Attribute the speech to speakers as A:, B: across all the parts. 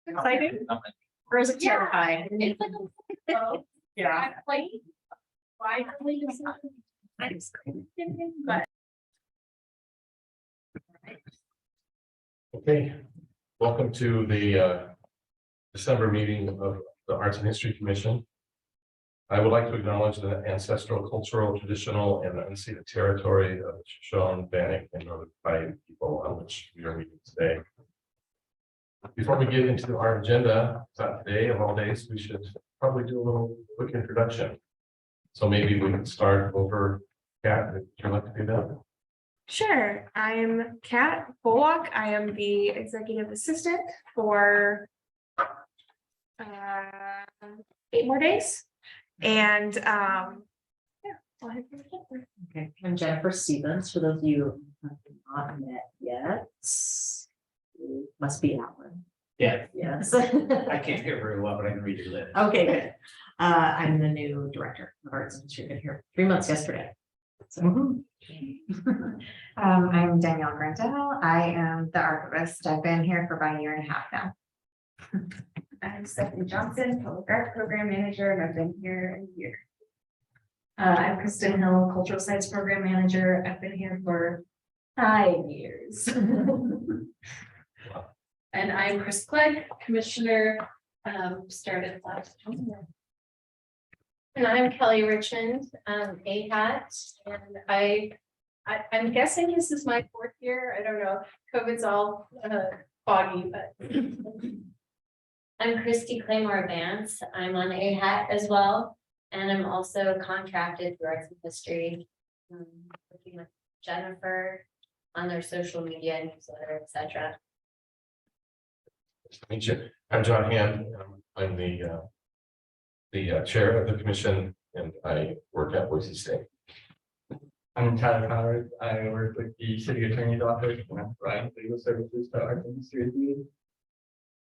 A: Exciting? Or is it terrifying?
B: It's like
A: Yeah.
B: like why but
C: Okay, welcome to the December meeting of the Arts and History Commission. I would like to acknowledge the ancestral, cultural, traditional, and unceded territory of the Shoshone, Bannock, and Northern Pai people on which we are meeting today. Before we get into our agenda, today of all days, we should probably do a little quick introduction. So maybe we can start over. Kat, would you like to do that?
D: Sure. I'm Kat Bullock. I am the executive assistant for 8 more days. And yeah, I'll have you get there.
A: Okay, I'm Jennifer Stevens. For those of you who have not met yet, you must be Alan.
E: Yeah,
A: Yes.
E: I can't hear very well, but I can read your lips.
A: Okay, good. I'm the new director of Arts and History. Been here 3 months yesterday. So,
F: I'm Danielle Grandel. I am the archivist. I've been here for about 1.5 years now.
D: I'm Stephanie Johnson, public art program manager, and I've been here a year.
B: I'm Kristen Hill, cultural science program manager. I've been here for 5 years. And I'm Chris Clegg, commissioner, started last year. And I'm Kelly Richmond, AHAT, and I'm guessing this is my 4th year. I don't know. COVID's all foggy, but.
G: I'm Christy Claymore Vance. I'm on AHAT as well, and I'm also contracted through Arts and History, working with Jennifer on their social media, newsletter, etc.
C: Nice to meet you. I'm John Hammond. I'm the chair of the commission, and I work at Boise State.
E: I'm Tyler Howard. I work with the city attorney's office and I provide legal services to Arts and History Committee.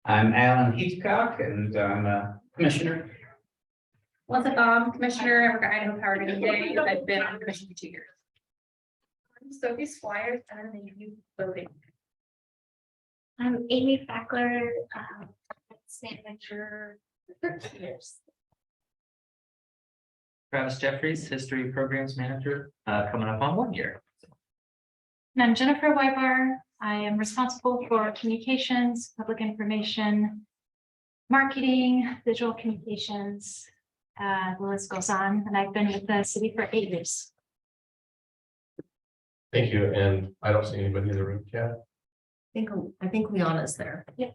E: I'm Alan Hitchcock and I'm a commissioner.
B: What's up, commissioner? I work at Idaho Power today. I've been on the commission for 2 years.
D: I'm Sophie Squires, and I'm the youth voting.
G: I'm Amy Fackler, state manager for 13 years.
E: Travis Jeffries, history programs manager, coming up on 1 year.
H: And I'm Jennifer Weibar. I am responsible for communications, public information, marketing, visual communications. The list goes on, and I've been with the city for 8 years.
C: Thank you. And I don't see anybody in the room, Kat.
A: I think Liana's there.
H: Yeah.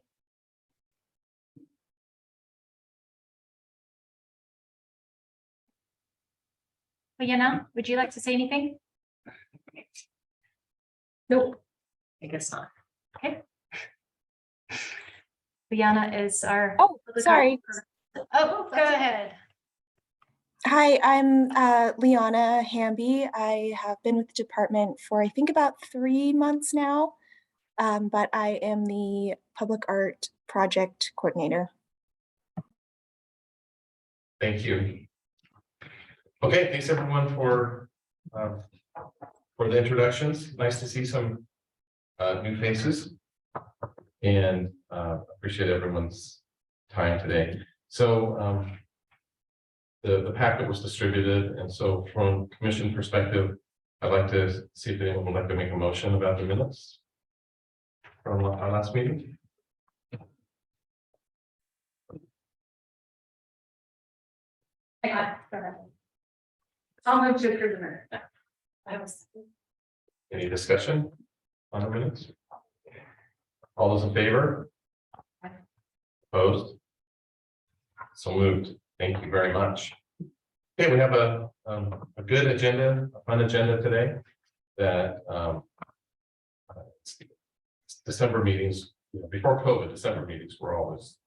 H: Liana, would you like to say anything?
A: Nope. I guess not.
H: Liana is our.
I: Oh, sorry.
H: Oh, go ahead.
I: Hi, I'm Liana Hamby. I have been with the department for I think about 3 months now, but I am the public art project coordinator.
C: Thank you. Okay, thanks everyone for the introductions. Nice to see some new faces, and appreciate everyone's time today. So the packet was distributed, and so from commission perspective, I'd like to see if anyone would like to make a motion about the minutes from our last meeting.
B: I'll move to approve the minute.
C: Any discussion on the minutes? All those in favor? Opposed? So moved. Thank you very much. Okay, we have a good agenda, a fun agenda today. That December meetings, before COVID, December meetings were always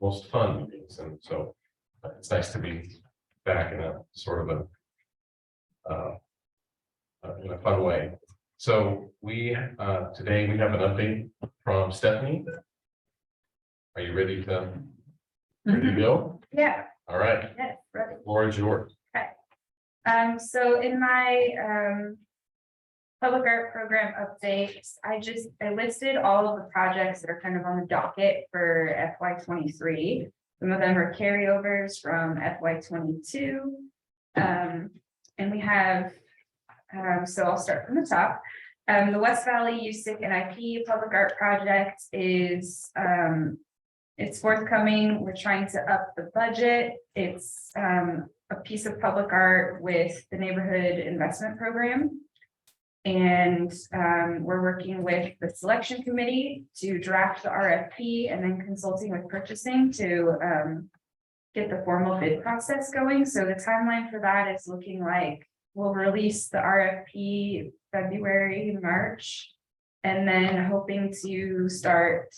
C: most fun meetings, and so it's nice to be back in a sort of in a fun way. So we today we have an update from Stephanie. Are you ready to go?
D: Yeah.
C: All right,
D: Yes, ready.
C: Floor is yours.
D: So in my public art program updates. I listed all of the projects that are kind of on the docket for FY 23. Some of them are carryovers from FY 22. And we have, so I'll start from the top. The West Valley USIC and IP Public Art Project is, it's forthcoming. We're trying to up the budget. It's a piece of public art with the Neighborhood Investment Program. And we're working with the selection committee to draft the RFP and then consulting with purchasing to get the formal bid process going. So the timeline for that is looking like we'll release the RFP February, March, and then hoping to start,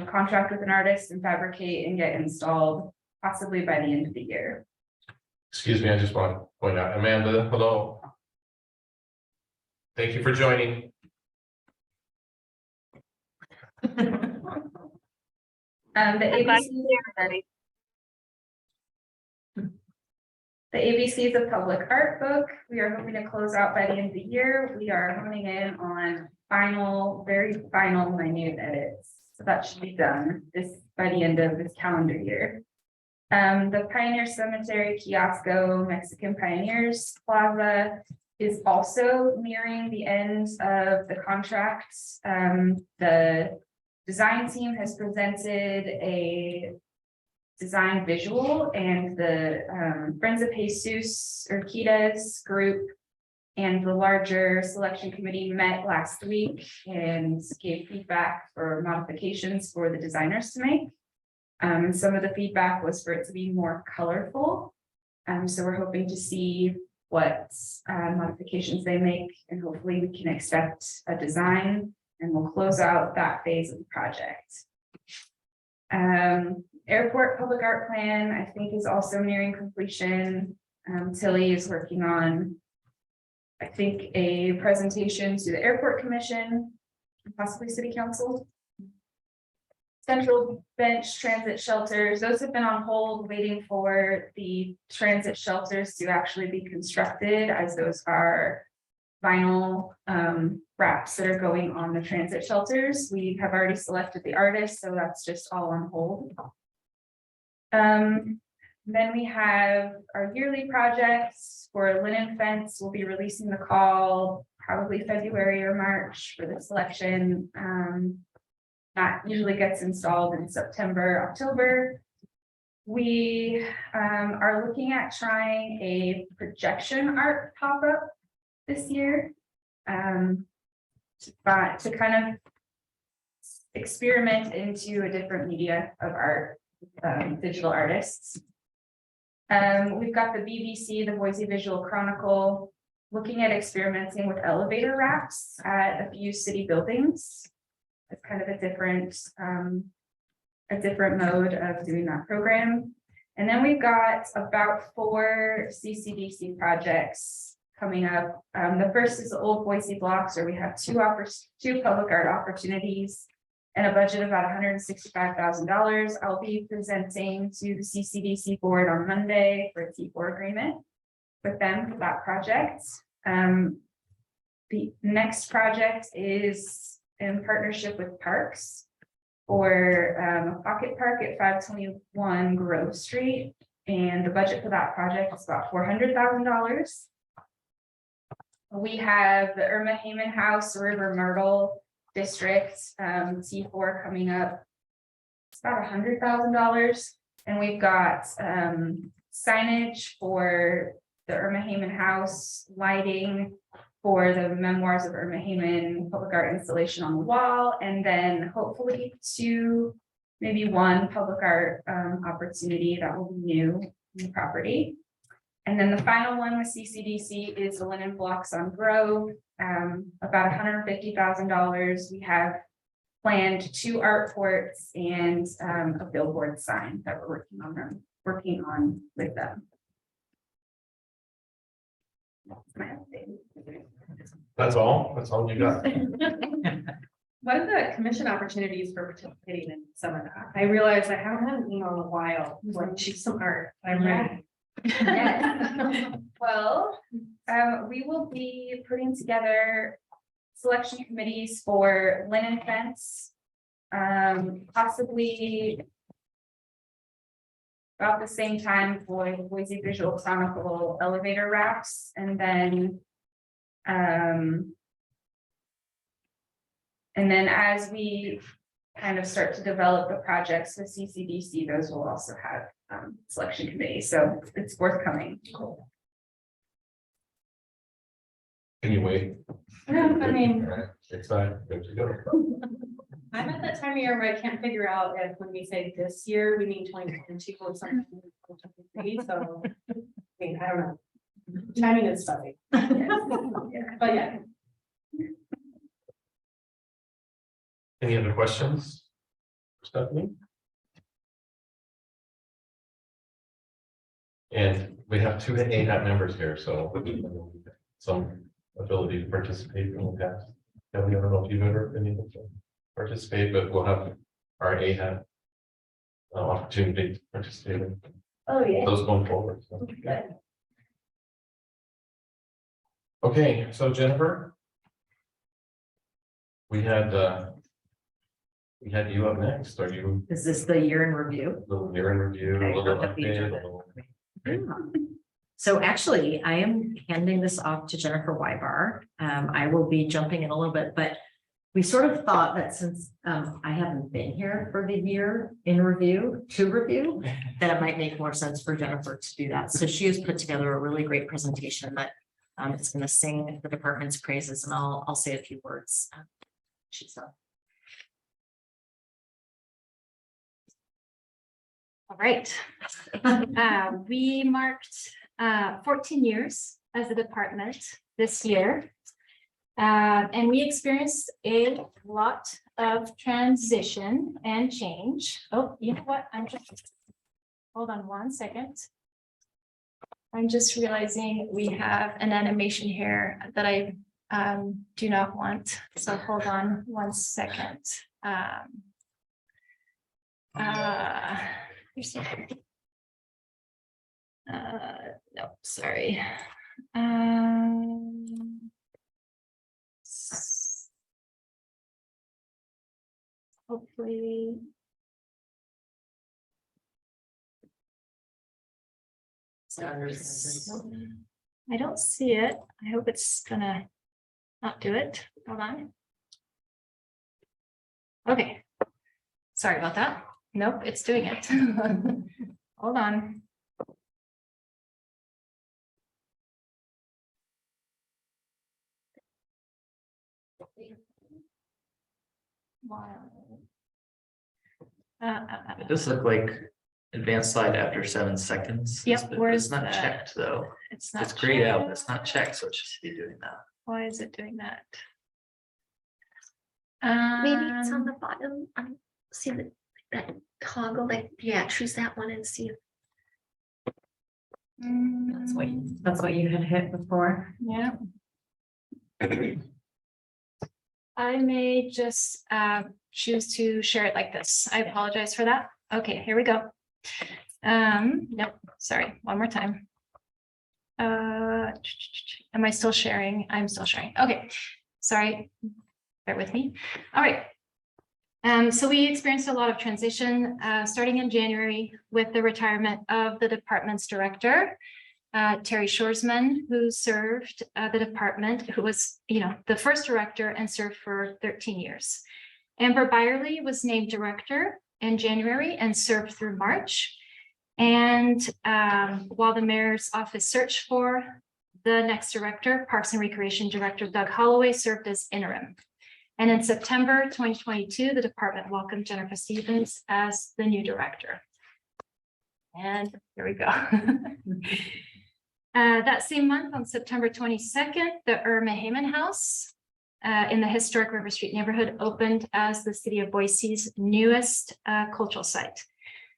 D: contract with an artist and fabricate and get installed possibly by the end of the year.
C: Excuse me, I just want to point out, Amanda, hello. Thank you for joining.
D: The ABCs of Public Art book, we are hoping to close out by the end of the year. We are honing in on very final minute edits. So that should be done by the end of this calendar year. The Pioneer Cemetery Kiosco Mexican Pioneers Plaza is also nearing the end of the contract. The design team has presented a design visual, and the Friends of Jesus Urquidez group and the larger selection committee met last week and gave feedback for modifications for the designers to make. And some of the feedback was for it to be more colorful. So we're hoping to see what modifications they make, and hopefully we can expect a design, and we'll close out that phase of the project. Airport Public Art Plan, I think, is also nearing completion. Tilly is working on, I think, a presentation to the Airport Commission, possibly City Council. Central Bench Transit Shelters, those have been on hold, waiting for the transit shelters to actually be constructed, as those are vinyl wraps that are going on the transit shelters. We have already selected the artist, so that's just all on hold. Then we have our yearly projects for linen fence. We'll be releasing the call probably February or March for the selection. That usually gets installed in September, October. We are looking at trying a projection art pop-up this year to kind of experiment into a different media of art, digital artists. We've got the BBC, the Boise Visual Chronicle, looking at experimenting with elevator wraps at a few city buildings. It's kind of a different mode of doing that program. And then we've got about 4 CCDC projects coming up. The first is the Old Boise Blocks, where we have two public art opportunities and a budget of about $165,000. I'll be presenting to the CCDC board on Monday for a T4 agreement with them for that project. The next project is in partnership with Parks for a pocket park at 521 Grove Street. And the budget for that project is about $400,000. We have the Irma Hammond House River Myrtle District T4 coming up. It's about $100,000. And we've got signage for the Irma Hammond House, lighting for the Memoirs of Irma Hammond public art installation on the wall, and then hopefully 2, maybe 1 public art opportunity that will be new in the property. And then the final one with CCDC is the linen blocks on Grove, about $150,000. We have planned 2 art ports and a billboard sign that we're working on with them. That's my update.
C: That's all you got.
J: What are the commission opportunities for participating in some of that? I realize I haven't had an email in a while, like choose some art. I'm ready.
D: Yes. Well, we will be putting together selection committees for linen fence. Possibly about the same time for the Boise Visual Chronicle elevator racks, and then as we kind of start to develop the projects with CCDC, those will also have selection committees, so it's forthcoming.
C: Can you wait?
J: I mean,
C: All right, excited, good to go.
J: I'm at that time of year where I can't figure out if when we say this year, we mean 2022 or something. So, I mean, I don't know. Timing is funny. But yeah.
C: Any other questions? Stephanie? And we have two AHAT members here, so some ability to participate in that. Kelly, I don't know if you've ever been able to participate, but we'll have our AHAT opportunity to participate in
G: Oh, yeah.
C: those going forward. So. Okay, so Jennifer, we had you up next. Are you
A: Is this the year in review?
C: a little year in review,
A: Okay,
C: a little
A: I'll have the
C: update, a
A: agenda.
C: little-
A: So actually, I am handing this off to Jennifer Wybar. I will be jumping in a little bit, but we sort of thought that since I haven't been here for the year in review, that it might make more sense for Jennifer to do that. So she has put together a really great presentation that it's going to sing the department's praises, and I'll say a few words. She's up.
H: All right. We marked 14 years as a department this year. And we experienced a lot of transition and change. Oh, you know what? Hold on one second. I'm just realizing we have an animation here that I do not want. So hold on one second. No, sorry. Hopefully. I don't see it. I hope it's gonna not do it. Hold on. Okay. Sorry about that. Nope, it's doing it. Hold on. Wow.
K: It does look like advanced slide after 7 seconds.
H: Yep,
K: But
H: where's
K: it's not
H: the-
K: checked though.
H: It's not.
K: It's grayed out, but
H: checked.
K: it's not checked, so it should be doing that.
H: Why is it doing that?
L: Maybe it's on the bottom. See that toggle, like, yeah, choose that one and see.
A: That's what you had hit before.
H: Yeah. I may just choose to share it like this. I apologize for that. Okay, here we go. Nope, sorry, one more time. Am I still sharing? I'm still sharing. Okay, sorry. Bear with me. All right. So we experienced a lot of transition starting in January with the retirement of the department's director, Terry Shoresman, who served the department, who was, the first director and served for 13 years. Amber Byerly was named director in January and served through March. And while the mayor's office searched for the next director, Parks and Recreation Director Doug Holloway served as interim. And in September 2022, the department welcomed Jennifer Stevens as the new director. And here we go. That same month, on September 22nd, the Irma Hammond House in the historic River Street neighborhood opened as the city of Boise's newest cultural site.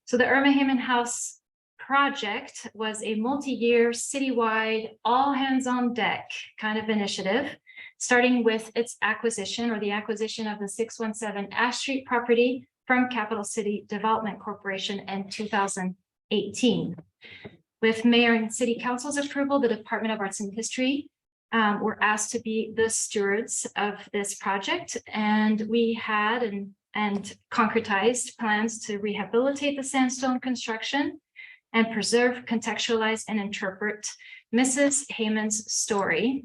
H: So the Irma Hammond House project was a multi-year citywide, all hands on deck kind of initiative, starting with its acquisition or the acquisition of the 617 Ash Street property from Capital City Development Corporation in 2018. With Mayor and City Council's approval, the Department of Arts and History were asked to be the stewards of this project, and we had and concretized plans to rehabilitate the sandstone construction and preserve, contextualize, and interpret Mrs. Hammond's story.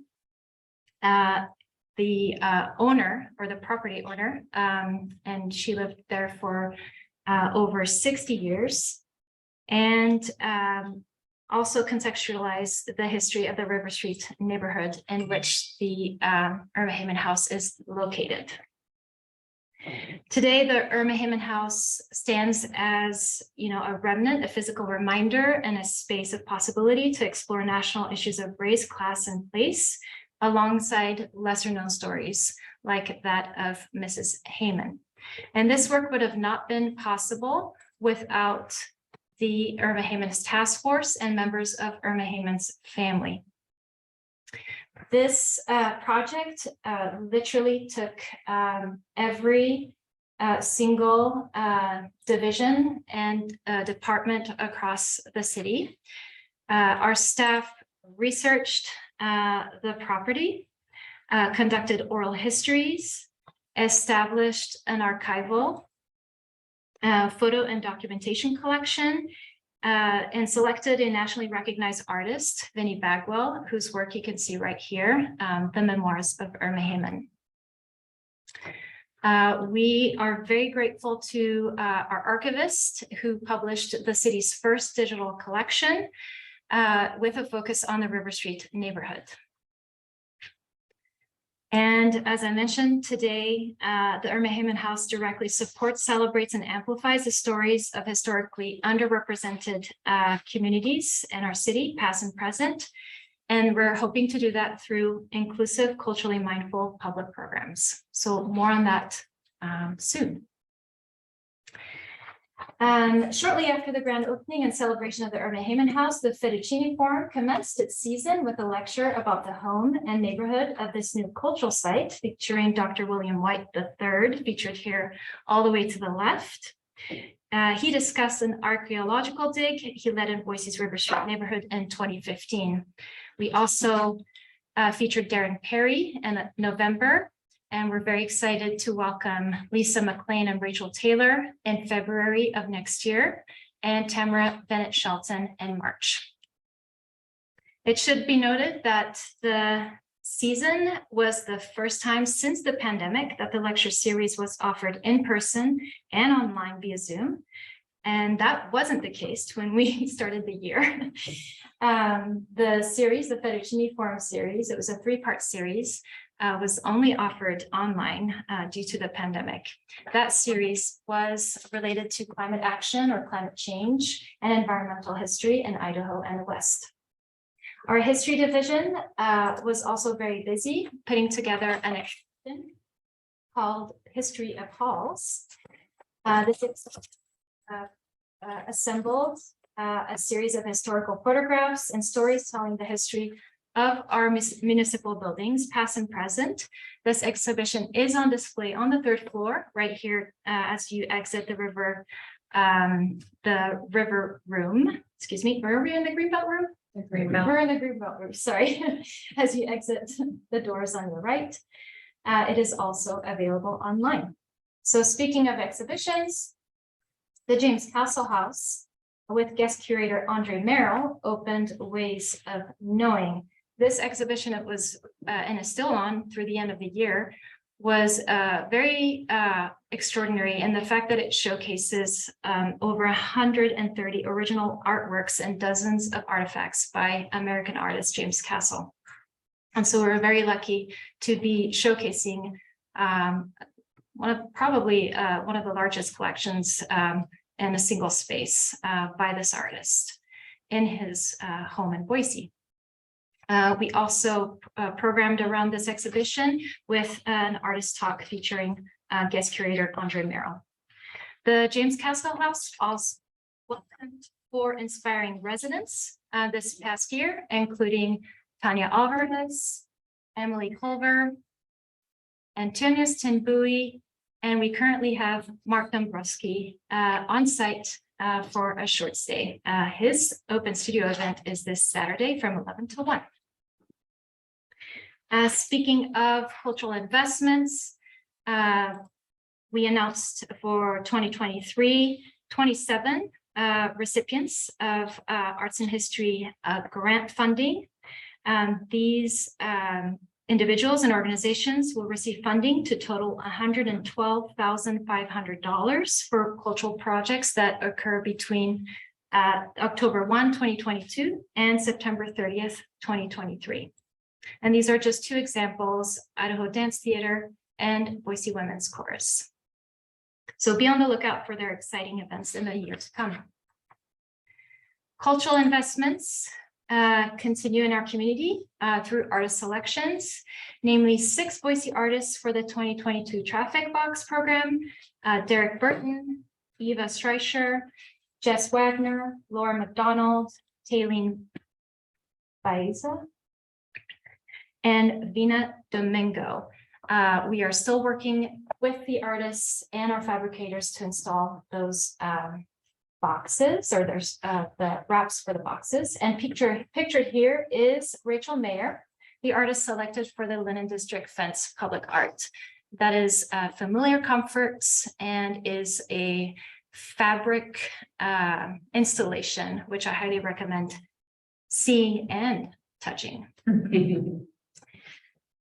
H: The owner, or the property owner, and she lived there for over 60 years, and also contextualize the history of the River Street neighborhood in which the Irma Hammond House is located. Today, the Irma Hammond House stands as, a remnant, a physical reminder, and a space of possibility to explore national issues of race, class, and place, alongside lesser-known stories like that of Mrs. Hammond. And this work would have not been possible without the Irma Hammond's task force and members of Irma Hammond's family. This project literally took every single division and department across the city. Our staff researched the property, conducted oral histories, established an archival, photo and documentation collection, and selected a nationally recognized artist, Vinnie Bagwell, whose work you can see right here, the Memoirs of Irma Hammond. We are very grateful to our archivist, who published the city's first digital collection with a focus on the River Street neighborhood. And as I mentioned today, the Irma Hammond House directly supports, celebrates, and amplifies the stories of historically underrepresented communities in our city, past and present. And we're hoping to do that through inclusive, culturally mindful public programs. So more on that soon. Shortly after the grand opening and celebration of the Irma Hammond House, the Fettuccine Forum commenced its season with a lecture about the home and neighborhood of this new cultural site, featuring Dr. William White III, featured here all the way to the left. He discussed an archaeological dig he led in Boise's River Street neighborhood in 2015. We also featured Darren Perry in November, and we're very excited to welcome Lisa McLean and Rachel Taylor in February of next year, and Tamara Bennett Shelton in March. It should be noted that the season was the first time since the pandemic that the lecture series was offered in person and online via Zoom. And that wasn't the case when we started the year. The series, the Fettuccine Forum series, it was a 3-part series, was only offered online due to the pandemic. That series was related to climate action or climate change and environmental history in Idaho and the West. Our history division was also very busy putting together an exhibition called History of Halls. This assembled a series of historical photographs and stories telling the history of our municipal buildings, past and present. This exhibition is on display on the 3rd floor, right here as you exit the river room. Excuse me, are we in the Greenbelt room? We're in the Greenbelt room, sorry. As you exit the doors on your right, it is also available online. So speaking of exhibitions, the James Castle House with guest curator Andre Merrill opened Ways of Knowing. This exhibition, it was and is still on through the end of the year, was very extraordinary in the fact that it showcases over 130 original artworks and dozens of artifacts by American artist James Castle. And so we're very lucky to be showcasing one of the largest collections in a single space by this artist in his home in Boise. We also programmed around this exhibition with an artist talk featuring guest curator Andre Merrill. The James Castle House also welcomed 4 inspiring residents this past year, including Tanya Alvarez, Emily Culver, Antonius Tinbui, and we currently have Mark Dombrowski on site for a short stay. His open studio event is this Saturday from 11 to 1. Speaking of cultural investments, we announced for 2023, 27 recipients of Arts and History grant funding. These individuals and organizations will receive funding to total $112,500 for cultural projects that occur between October 1, 2022 and September 30th, 2023. And these are just 2 examples: Idaho Dance Theater and Boise Women's Chorus. So be on the lookout for their exciting events in the year to come. Cultural investments continue in our community through artist selections, namely 6 Boise artists for the 2022 Traffic Box program: Derek Burton, Eva Streicher, Jess Wagner, Laura McDonald, Taylene Baeza, and Vina Domingo. We are still working with the artists and our fabricators to install those boxes, or there's the wraps for the boxes. And pictured here is Rachel Mayer, the artist selected for the Linen District Fence Public Art. That is Familiar Comforts and is a fabric installation, which I highly recommend seeing and touching.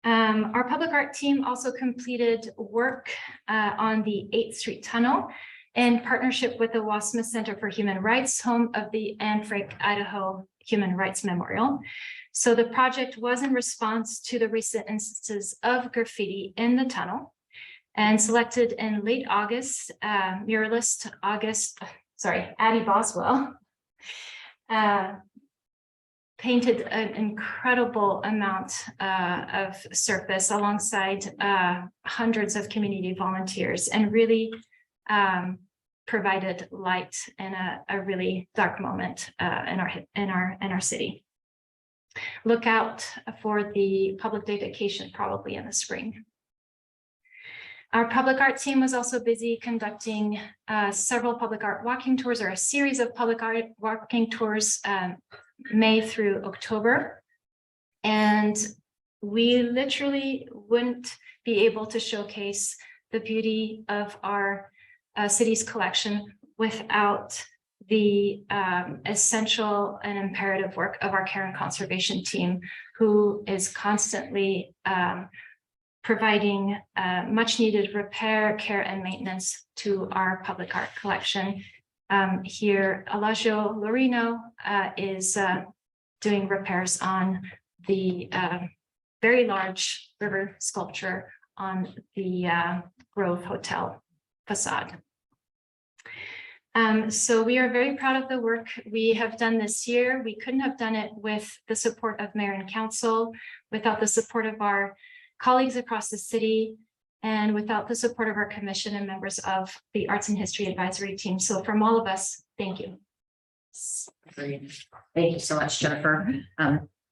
H: Our public art team also completed work on the 8th Street Tunnel in partnership with the Wasma Center for Human Rights, home of the Anne Frank, Idaho Human Rights Memorial. So the project was in response to the recent instances of graffiti in the tunnel, and selected in late August, muralist Addie Boswell painted an incredible amount of surface alongside hundreds of community volunteers, and really provided light in a really dark moment in our city. Look out for the public dedication probably in the spring. Our public art team was also busy conducting several public art walking tours, or a series of public art walking tours, May through October. And we literally wouldn't be able to showcase the beauty of our city's collection without the essential and imperative work of our care and conservation team, who is constantly providing much needed repair, care, and maintenance to our public art collection. Here, Alagio Lorino is doing repairs on the very large river sculpture on the Grove Hotel facade. So we are very proud of the work we have done this year. We couldn't have done it with the support of Mayor and Council, without the support of our colleagues across the city, and without the support of our commission and members of the Arts and History Advisory Team. So from all of us, thank you.
A: Great. Thank you so much, Jennifer.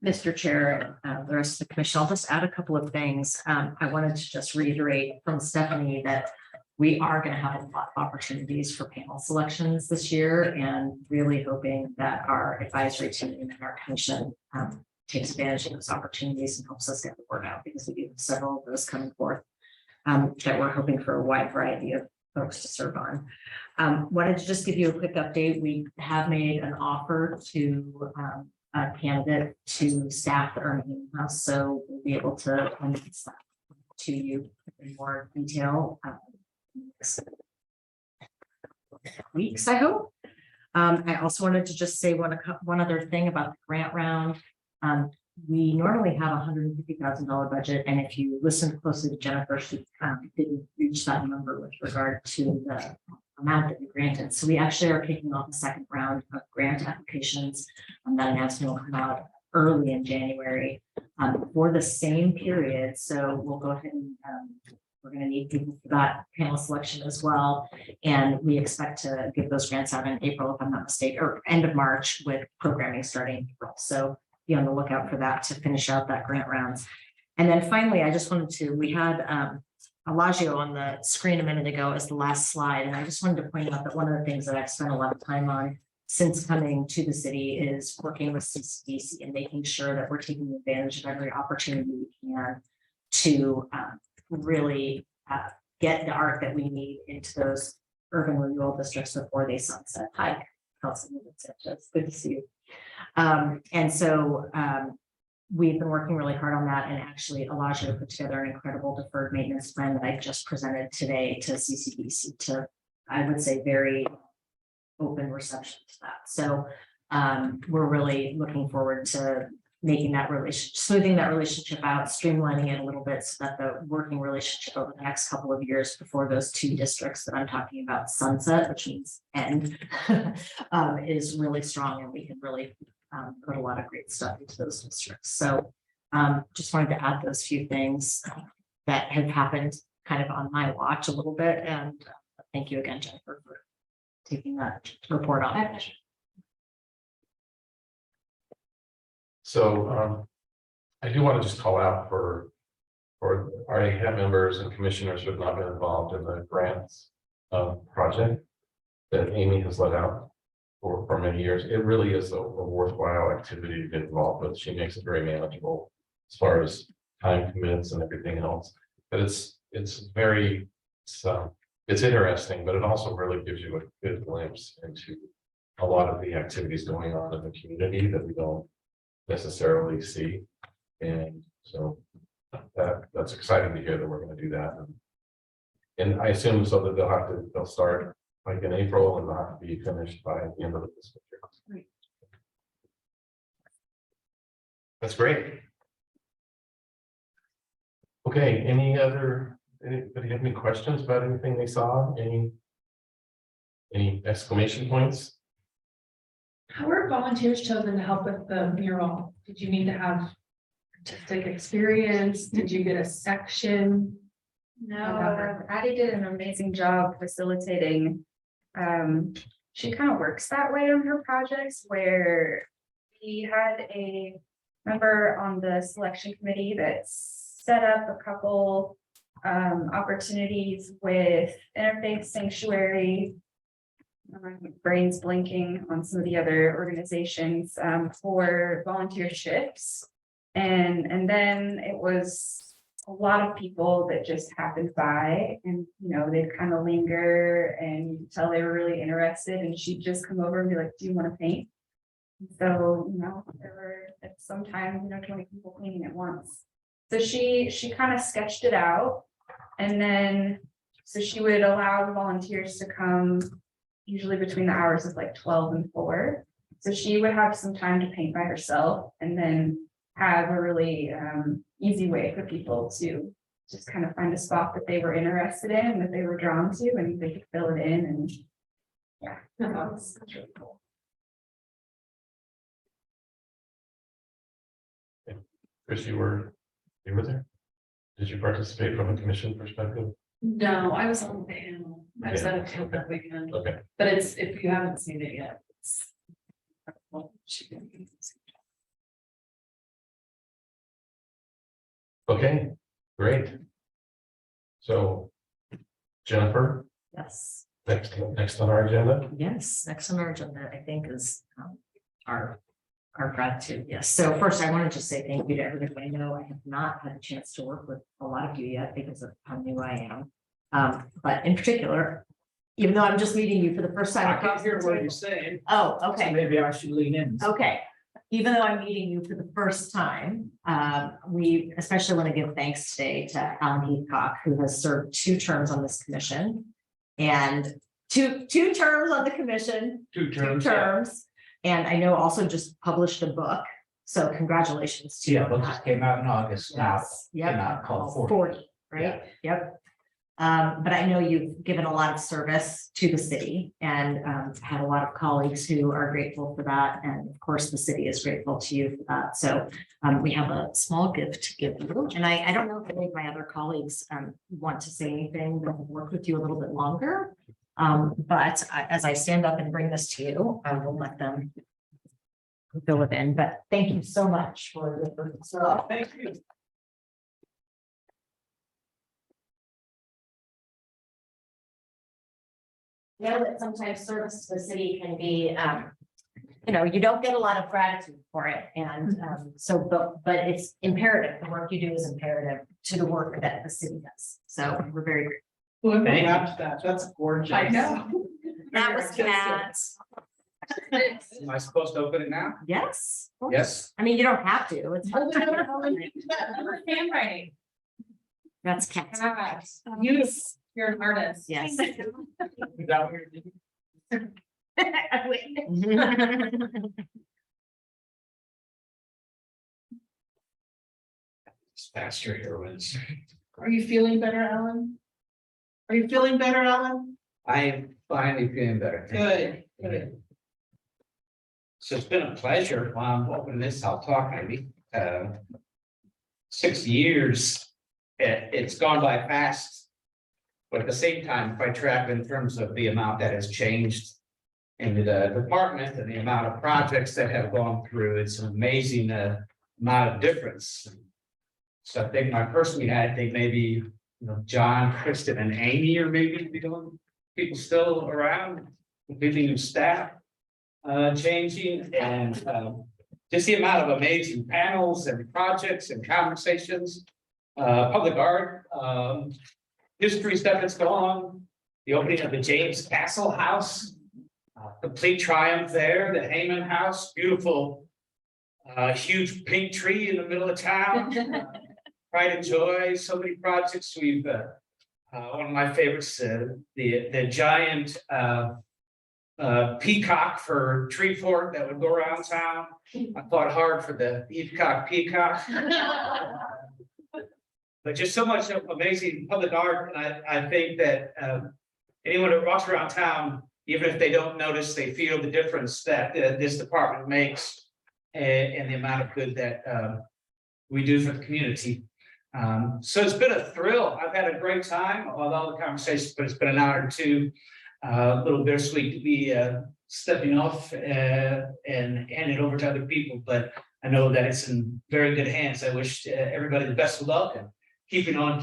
A: Mr. Chair, the rest of the commission, I'll just add a couple of things. I wanted to just reiterate from Stephanie that we are going to have a lot of opportunities for panel selections this year, and really hoping that our advisory team and our commission takes advantage of those opportunities and helps us get the word out, because we do have several of those coming forth that we're hoping for a wide variety of folks to serve on. Wanted to just give you a quick update. We have made an offer to a candidate to staff the Irma House, so we'll be able to announce that to you in more detail weeks, I hope. I also wanted to just say one other thing about the grant round. We normally have $150,000 budget, and if you listen closely to Jennifer, she didn't reach that number with regard to the amount that we granted. So we actually are kicking off the second round of grant applications. That announcement will come out early in January for the same period. So we'll go ahead and we're going to need people for that panel selection as well. And we expect to give those grants out in April, if I'm not mistaken, or end of March, with programming starting in April. So be on the lookout for that to finish out that grant rounds. And then finally, I just wanted to, we had Alagio on the screen a minute ago as the last slide, and I just wanted to point out that one of the things that I've spent a lot of time on since coming to the city is working with CCDC and making sure that we're taking advantage of every opportunity we can to really get the art that we need into those urban renewal districts before they sunset. Hi, Councilman, it's good to see you. And so we've been working really hard on that, and actually Alagio put together an incredible deferred maintenance plan that I just presented today to CCDC to, I would say, very open reception to that. So we're really looking forward to making that relationship, smoothing that relationship out, streamlining it a little bit so that the working relationship over the next couple of years before those 2 districts that I'm talking about sunset, which means end, is really strong, and we can really put a lot of great stuff into those districts. So just wanted to add those few things that have happened kind of on my watch a little bit. And thank you again, Jennifer, for taking that report on.
H: My pleasure.
C: So I do want to just call out for our AHAT members and commissioners who have not been involved in the grants project that Amy has led out for many years. It really is a worthwhile activity to get involved with. She makes it very manageable as far as time commits and everything else. But it's interesting, but it also really gives you a good glimpse into a lot of the activities going on in the community that we don't necessarily see. And so that's exciting to hear that we're going to do that. And I assume so that they'll start like in April and they'll have to be finished by the end of the fiscal year. That's great. Okay, anybody have any questions about anything they saw? Any exclamation points?
J: How were volunteers chosen to help with the mural? Did you need to have artistic experience? Did you get a section?
D: No, Addie did an amazing job facilitating. She kind of works that way on her projects where we had a member on the selection committee that set up a couple opportunities with Interfaith Sanctuary. My brain's blinking on some of the other organizations for volunteer shifts. And then it was a lot of people that just happened by and, they'd kind of linger and you could tell they were really interested, and she'd just come over and be like, do you want to paint? So, there were sometimes, 20 people painting at once. So she kind of sketched it out, and then, so she would allow the volunteers to come usually between the hours of like 12 and 4. So she would have some time to paint by herself and then have a really easy way for people to just kind of find a spot that they were interested in and that they were drawn to, and they could fill it in. And yeah, that's really cool.
C: Chris, you were there? Did you participate from a commission perspective?
J: No, I was on the panel. I was
C: Yeah,
J: at a panel that weekend,
C: okay.
J: but it's, if you haven't seen it yet, it's.
C: Okay, great. So Jennifer,
A: Yes.
C: next on our agenda.
A: Yes, next on our agenda, I think, is our gratitude. Yes. So first, I want to just say thank you to everybody. I know I have not had a chance to work with a lot of you yet because of how new I am. But in particular, even though I'm just meeting you for the first time.
E: I can't hear what you're saying.
A: Oh,
E: So
A: okay.
E: maybe I should lean in.
A: Okay, even though I'm meeting you for the first time, we especially want to give thanks today to Alan Heathcock, who has served 2 terms on this commission. And two terms on the commission,
E: 2
A: 2
E: terms.
A: terms. And I know also just published a book. So congratulations to you.
E: Yeah,
A: on
E: book
A: that.
E: just came out in August now.
A: Yes, yep,
E: Not called
A: 40, right? Yep. But I know you've given a lot of service to the city and had a lot of colleagues who are grateful for that. And of course, the city is grateful to you for that. So we have a small gift to give you. And I don't know if any of my other colleagues want to say anything that have worked with you a little bit longer. But as I stand up and bring this to you, I will let them go within. But thank you so much for your.
E: Thank you.
A: know that sometimes service to the city can be, you don't get a lot of gratitude for it. And but it's imperative. The work you do is imperative to the work that the city does. So we're very grateful.
E: Well,
J: Thank you.
E: that's gorgeous.
J: I know.
A: That was Kat.
E: Am I supposed to open it now?
A: Yes. of course.
E: Yes.
A: I mean, you don't have to. It's
J: Handwriting.
A: That's Kat.
J: Gosh, you're an artist.
A: Yes.
E: Is that what you're doing? It's faster here was.
J: Are you feeling better, Ellen? Are you feeling better, Ellen?
E: I am finally feeling better.
J: Good, good.
E: So it's been a pleasure. While I'm opening this, I'll talk maybe. 6 years, it's gone by fast. But at the same time, if I track in terms of the amount that has changed in the department and the amount of projects that have gone through, it's an amazing amount of difference. So I think my first meeting, I think maybe, John, Kristen and Amy are maybe people still around, completely new staff changing, and just the amount of amazing panels and projects and conversations, public art, history stuff that's gone, the opening of the James Castle House, complete triumph there, the Hammond House, beautiful, huge pink tree in the middle of town, pride and joy, so many projects we've, one of my favorites, the giant peacock for tree fort that would go around town. I fought hard for the peacock. But just so much amazing public art, and I think that anyone that walks around town, even if they don't notice, they feel the difference that this department makes and the amount of good that we do for the community. So it's been a thrill. I've had a great time, although the conversation, but it's been an hour or two. A little bittersweet to be stepping off and handing it over to other people, but I know that it's in very good hands. I wish everybody the best of luck and keeping on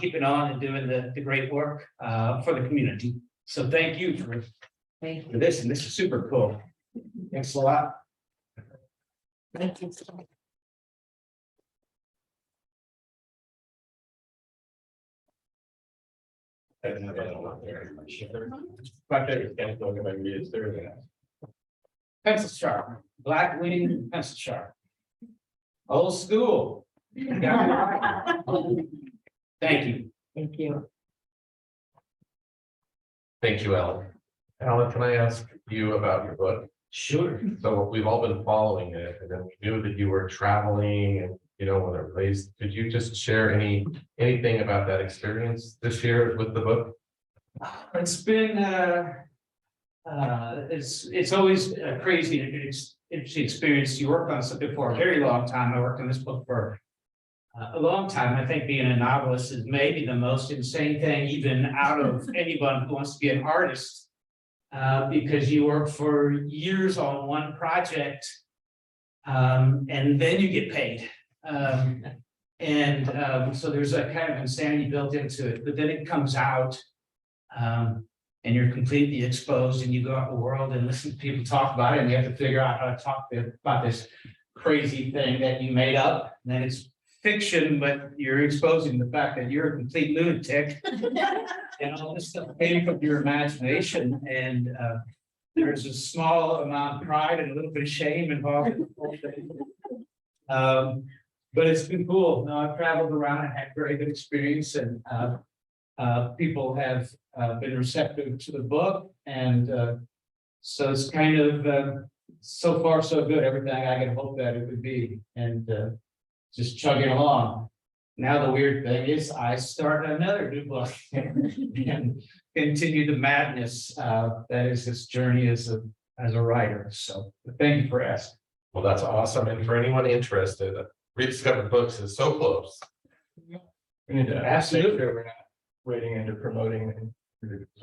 E: and doing the great work for the community. So thank you for this, and this is super cool. Thanks a lot.
A: Thank you.
E: My favorite kind of talk about me is there. Pencil sharp, black wing pencil sharp. Old school. Thank you.
A: Thank you.
C: Thank you, Alan. Alan, can I ask you about your book?
E: Sure.
C: So we've all been following it, and then we knew that you were traveling and, when it raised, could you just share anything about that experience this year with the book?
E: It's been, it's always a crazy, interesting experience. You work on something for a very long time. I worked on this book for a long time. I think being a novelist is maybe the most insane thing, even out of anyone who wants to be an artist. Because you work for years on one project, and then you get paid. So there's a kind of insanity built into it, but then it comes out, and you're completely exposed, and you go out in the world and listen to people talk about it, and you have to figure out how to talk about this crazy thing that you made up. And then it's fiction, but you're exposing the fact that you're a complete lunatic. And all this stuff came from your imagination, and there's a small amount of pride and a little bit of shame involved in the whole thing. But it's been cool. No, I've traveled around and had very good experience, and people have been receptive to the book, and so it's kind of so far so good. Everything I can hope that it would be, and just chugging along. Now the weird thing is I start another new book and continue the madness that is this journey as a writer. So thank you for asking.
C: Well, that's awesome. And for anyone interested, Rediscovered Books is so close.
K: We need to
E: Absolutely.
K: make sure we're not waiting into promoting.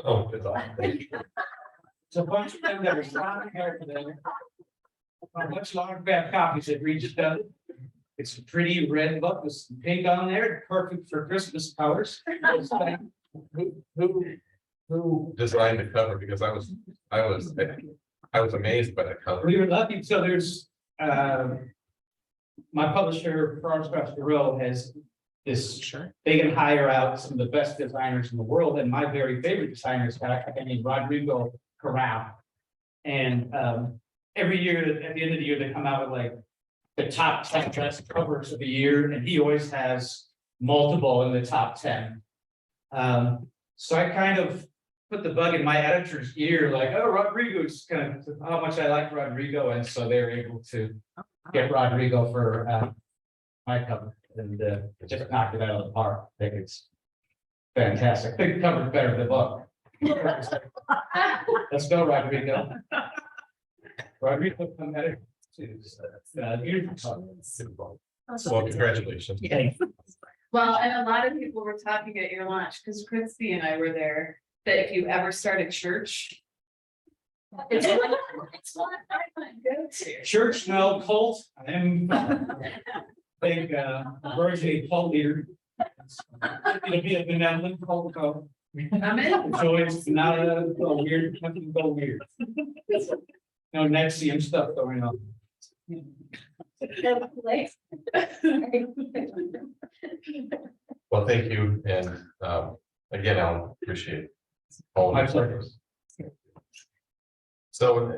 C: Oh, it's awesome.
E: So a bunch of them that are strong here today. A bunch of autographed copies that reached done. It's a pretty red book with some pink on there, perfect for Christmas colors. Who
C: who designed the cover? Because I was amazed by the cover.
E: We were lucky, so there's, my publisher, Frost Row, has this,
A: Sure.
E: they can hire out some of the best designers in the world, and my very favorite designer is a guy named Rodrigo Corral. And every year, at the end of the year, they come out with like the top 10 best covers of the year, and he always has multiple in the top 10. So I kind of put the bug in my editor's ear, like, oh, Rodrigo's kind of how much I like Rodrigo, and so they're able to get Rodrigo for my cover, and just knocked it out of the park. I think it's fantastic. I think the cover's better than the book. Let's go, Rodrigo. Rodrigo, come at it.
C: Well, congratulations.
J: Well, and a lot of people were talking at your launch, because Christy and I were there, that if you ever start a church. It's one I want to go to.
E: Church, no, cult, I am big version cult leader. It'll be a benevolent cult.
J: I'm in.
E: So it's not a weird, nothing go weird. No Nexium stuff going on.
C: Well, thank you, and again, Alan, appreciate all
E: My
C: of your
E: pleasure.
C: service. So,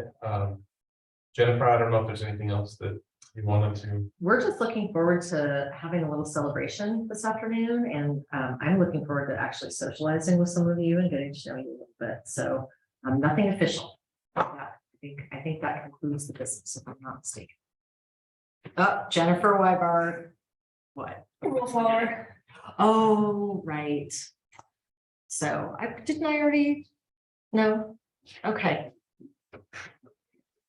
C: Jennifer, I don't know if there's anything else that you wanted to.
A: We're just looking forward to having a little celebration this afternoon, and I'm looking forward to actually socializing with some of you and getting to know you a little bit. So nothing official. I think that concludes the business, if I'm not mistaken. Oh, Jennifer Weibart. What? Oh, right. So didn't I already? No. Okay.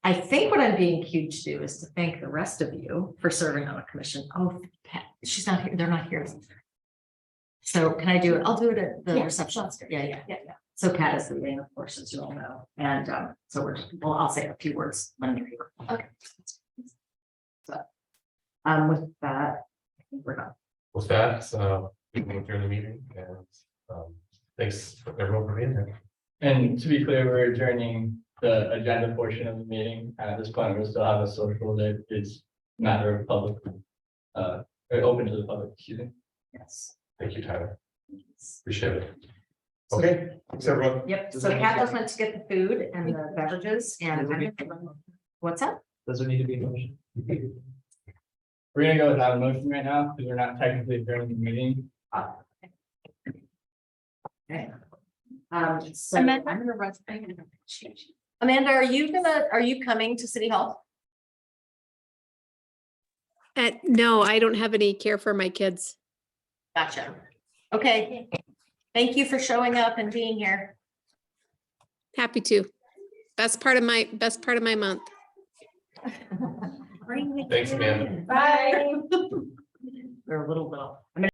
A: I think what I'm being cued to do is to thank the rest of you for serving on a commission. Oh, Pat, she's not here. They're not here. So can I do it? I'll do it at the reception. Yeah. So Pat is leaving, of course, as you all know. And so I'll say a few words when they're here. Okay. So with that, I think we're done.
C: With that, we can adjourn the meeting, and thanks for everyone for being here.
K: And to be clear, we're adjourning the agenda portion of the meeting. At this point, we still have a social that is matter of public, open to the public, excuse me.
A: Yes.
C: Thank you, Tyler. Appreciate it. Okay, thanks, everyone.
A: Yep. So Kat just went to get the food and the beverages, and what's up?
K: Does there need to be a motion?
E: We're gonna go without a motion right now, because we're not technically adjourning the meeting.
A: Okay. So I'm gonna run. Amanda, are you coming to City Hall?
M: No, I don't have any care for my kids.
A: Gotcha. Okay. Thank you for showing up and being here.
M: Happy to. Best part of my month.
C: Thanks, Amanda.
A: Bye. We're a little.